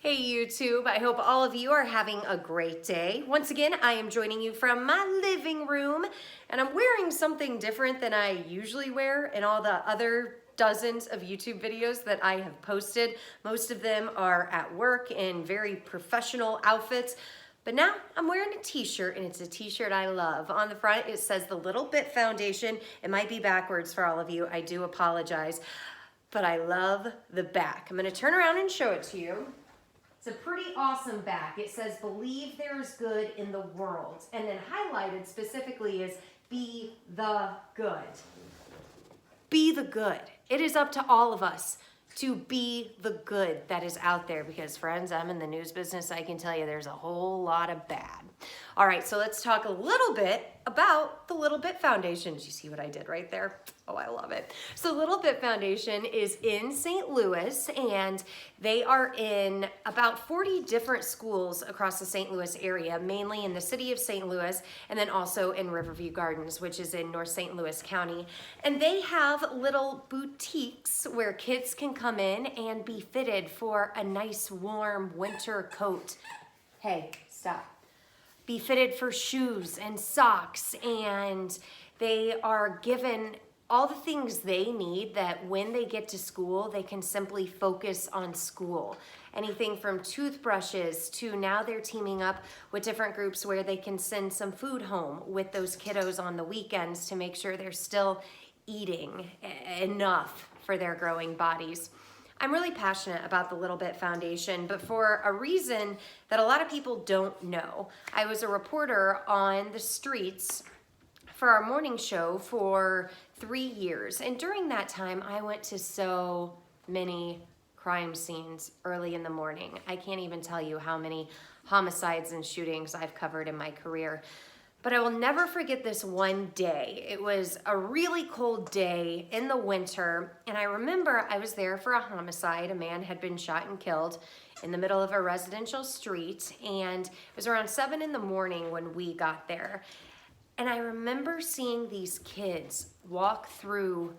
Hey YouTube, I hope all of you are having a great day. Once again, I am joining you from my living room, and I'm wearing something different than I usually wear in all the other dozens of YouTube videos that I have posted. Most of them are at work in very professional outfits, but now I'm wearing a t-shirt, and it's a t-shirt I love. On the front, it says The Little Bit Foundation. It might be backwards for all of you. I do apologize, but I love the back. I'm gonna turn around and show it to you. It's a pretty awesome back. It says, believe there is good in the world. And then highlighted specifically is be the good. Be the good. It is up to all of us to be the good that is out there because, friends, I'm in the news business. I can tell you there's a whole lot of bad. All right, so let's talk a little bit about the Little Bit Foundation. Did you see what I did right there? Oh, I love it. So Little Bit Foundation is in St. Louis, and they are in about 40 different schools across the St. Louis area, mainly in the city of St. Louis, and then also in Riverview Gardens, which is in North St. Louis County. And they have little boutiques where kids can come in and be fitted for a nice warm winter coat. Hey, stop. Be fitted for shoes and socks, and they are given all the things they need that when they get to school, they can simply focus on school. Anything from toothbrushes to now they're teaming up with different groups where they can send some food home with those kiddos on the weekends to make sure they're still eating enough for their growing bodies. I'm really passionate about the Little Bit Foundation, but for a reason that a lot of people don't know. I was a reporter on the streets for our morning show for 3 years, and during that time, I went to so many crime scenes early in the morning. I can't even tell you how many homicides and shootings I've covered in my career. But I will never forget this one day. It was a really cold day in the winter, and I remember I was there for a homicide. A man had been shot and killed in the middle of a residential street, and it was around 7 in the morning when we got there. And I remember seeing these kids walk through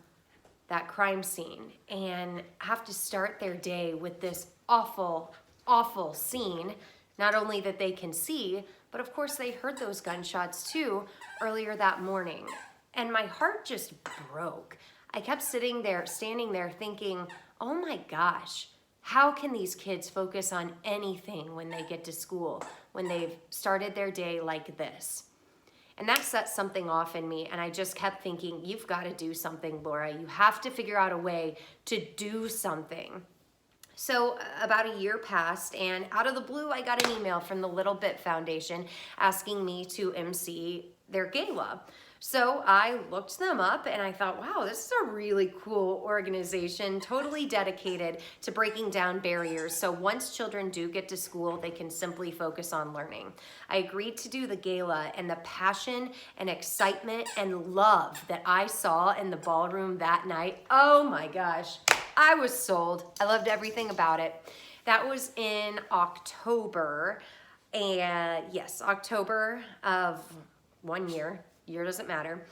that crime scene and have to start their day with this awful, awful scene, not only that they can see, but of course they heard those gunshots too earlier that morning. And my heart just broke. I kept standing there thinking, oh my gosh, how can these kids focus on anything when they get to school, when they've started their day like this? And that set something off in me, and I just kept thinking, you've got to do something, Laura. You have to figure out a way to do something. So about a year passed, and out of the blue, I got an email from the Little Bit Foundation asking me to MC their gala. So I looked them up and I thought, wow, this is a really cool organization, totally dedicated to breaking down barriers. So once children do get to school, they can simply focus on learning. I agreed to do the gala, and the passion and excitement and love that I saw in the ballroom that night, oh my gosh, I was sold. I loved everything about it. That was in October, and yes, October of 1 year. Year doesn't matter.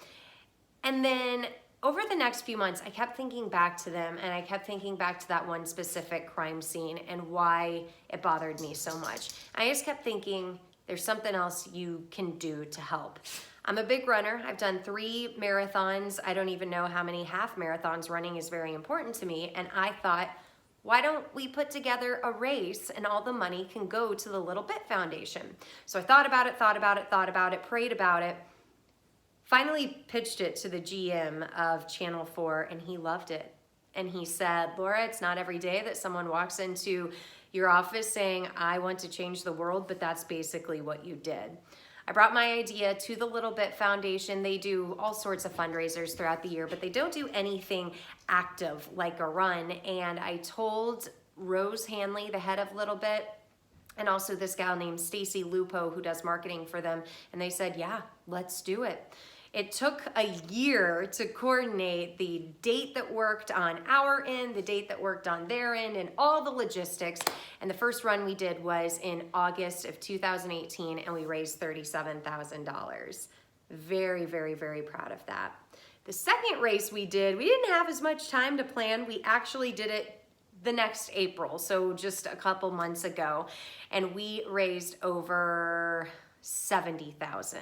And then over the next few months, I kept thinking back to them, and I kept thinking back to that one specific crime scene and why it bothered me so much. I just kept thinking, there's something else you can do to help. I'm a big runner. I've done 3 marathons. I don't even know how many half marathons. Running is very important to me. And I thought, why don't we put together a race and all the money can go to the Little Bit Foundation? So I thought about it, prayed about it. Finally pitched it to the GM of Channel 4, and he loved it. And he said, Laura, it's not every day that someone walks into your office saying, I want to change the world, but that's basically what you did. I brought my idea to the Little Bit Foundation. They do all sorts of fundraisers throughout the year, but they don't do anything active like a run. And I told Rose Hanley, the head of Little Bit, and also this gal named Stacy Lupo who does marketing for them, and they said, yeah, let's do it. It took a year to coordinate the date that worked on our end, the date that worked on their end, and all the logistics. And the first run we did was in August of 2018, and we raised $37,000. Very, very, very proud of that. The second race we didn't have as much time to plan. We actually did it the next April, so just a couple months ago, and we raised over 70,000.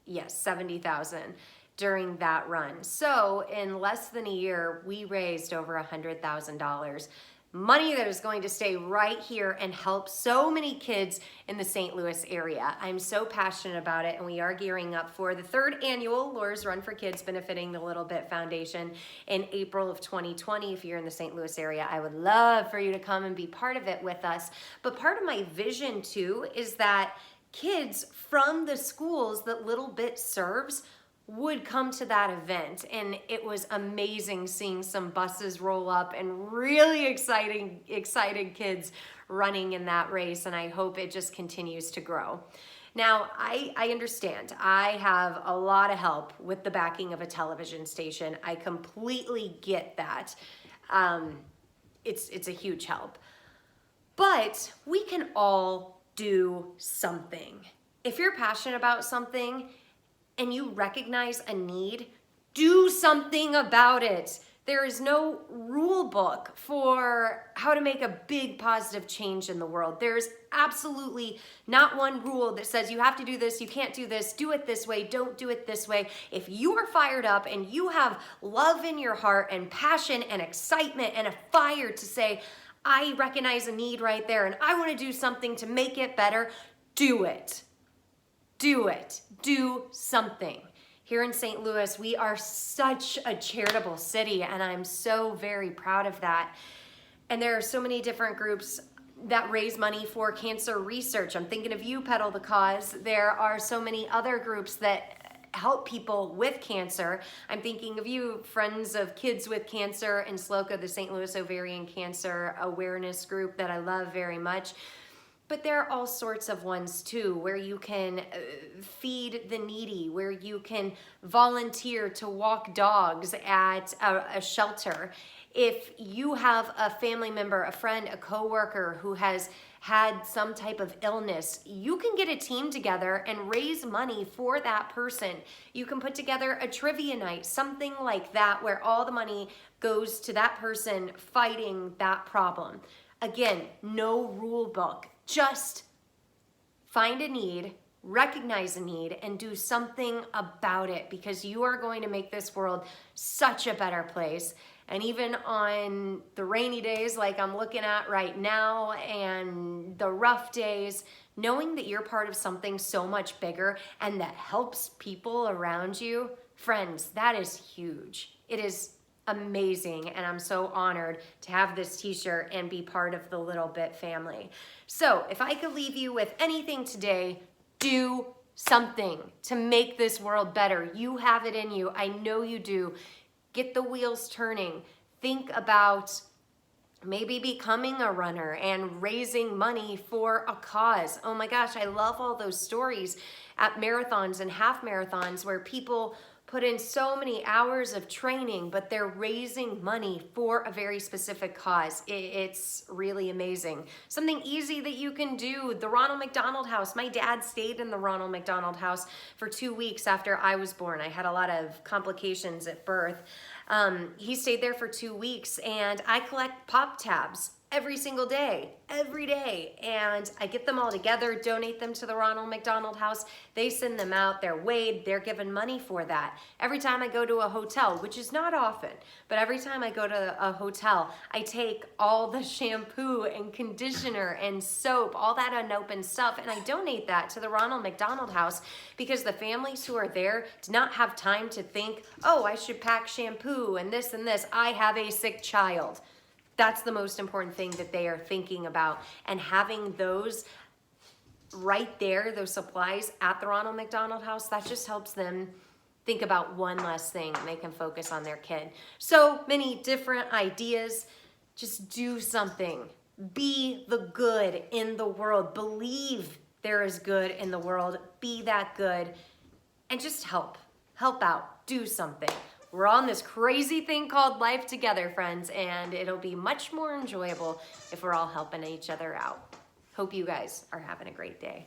Yes, 70,000 during that run. So in less than a year, we raised over $100,000. Money that is going to stay right here and help so many kids in the St. Louis area. I'm so passionate about it, and we are gearing up for the 3rd annual Laura's Run for Kids benefiting the Little Bit Foundation in April of 2020. If you're in the St. Louis area, I would love for you to come and be part of it with us. But part of my vision too is that kids from the schools that Little Bit serves would come to that event, and it was amazing seeing some buses roll up and really excited kids running in that race, and I hope it just continues to grow. Now, I understand I have a lot of help with the backing of a television station. I completely get that. It's a huge help, but we can all do something. If you're passionate about something and you recognize a need, do something about it. There is no rule book for how to make a big positive change in the world. There's absolutely not one rule that says you have to do this, you can't do this, do it this way, don't do it this way. If you are fired up and you have love in your heart and passion and excitement and a fire to say, I recognize a need right there and I want to do something to make it better, do it. Do it. Do something. Here in St. Louis, we are such a charitable city, and I'm so very proud of that. And there are so many different groups that raise money for cancer research. I'm thinking of you, Pedal the Cause. There are so many other groups that help people with cancer. I'm thinking of you, Friends of Kids with Cancer in SLOCA, the St. Louis Ovarian Cancer Awareness Group that I love very much. But there are all sorts of ones too, where you can feed the needy, where you can volunteer to walk dogs at a shelter. If you have a family member, a friend, a coworker who has had some type of illness, you can get a team together and raise money for that person. You can put together a trivia night, something like that, where all the money goes to that person fighting that problem. Again, no rule book. Just find a need, recognize a need, and do something about it, because you are going to make this world such a better place. And even on the rainy days like I'm looking at right now and the rough days, knowing that you're part of something so much bigger and that helps people around you, friends, that is huge. It is amazing, and I'm so honored to have this t-shirt and be part of the Little Bit family. So if I could leave you with anything today, do something to make this world better. You have it in you. I know you do. Get the wheels turning. Think about maybe becoming a runner and raising money for a cause. Oh my gosh, I love all those stories at marathons and half marathons where people put in so many hours of training, but they're raising money for a very specific cause. It's really amazing. Something easy that you can do, the Ronald McDonald House. My dad stayed in the Ronald McDonald House for 2 weeks after I was born. I had a lot of complications at birth. He stayed there for 2 weeks, and I collect pop tabs every single day, every day. And I get them all together, donate them to the Ronald McDonald House. They send them out, they're weighed, they're given money for that. Every time I go to a hotel, which is not often, but every time I go to a hotel, I take all the shampoo and conditioner and soap, all that unopened stuff, and I donate that to the Ronald McDonald House, because the families who are there do not have time to think, oh, I should pack shampoo and this and this. I have a sick child. That's the most important thing that they are thinking about. And having those right there, those supplies at the Ronald McDonald House, that just helps them think about one less thing, and they can focus on their kid. So many different ideas. Just do something. Be the good in the world. Believe there is good in the world. Be that good. And just help. Help out. Do something. We're on this crazy thing called life together, friends, and it'll be much more enjoyable if we're all helping each other out. Hope you guys are having a great day.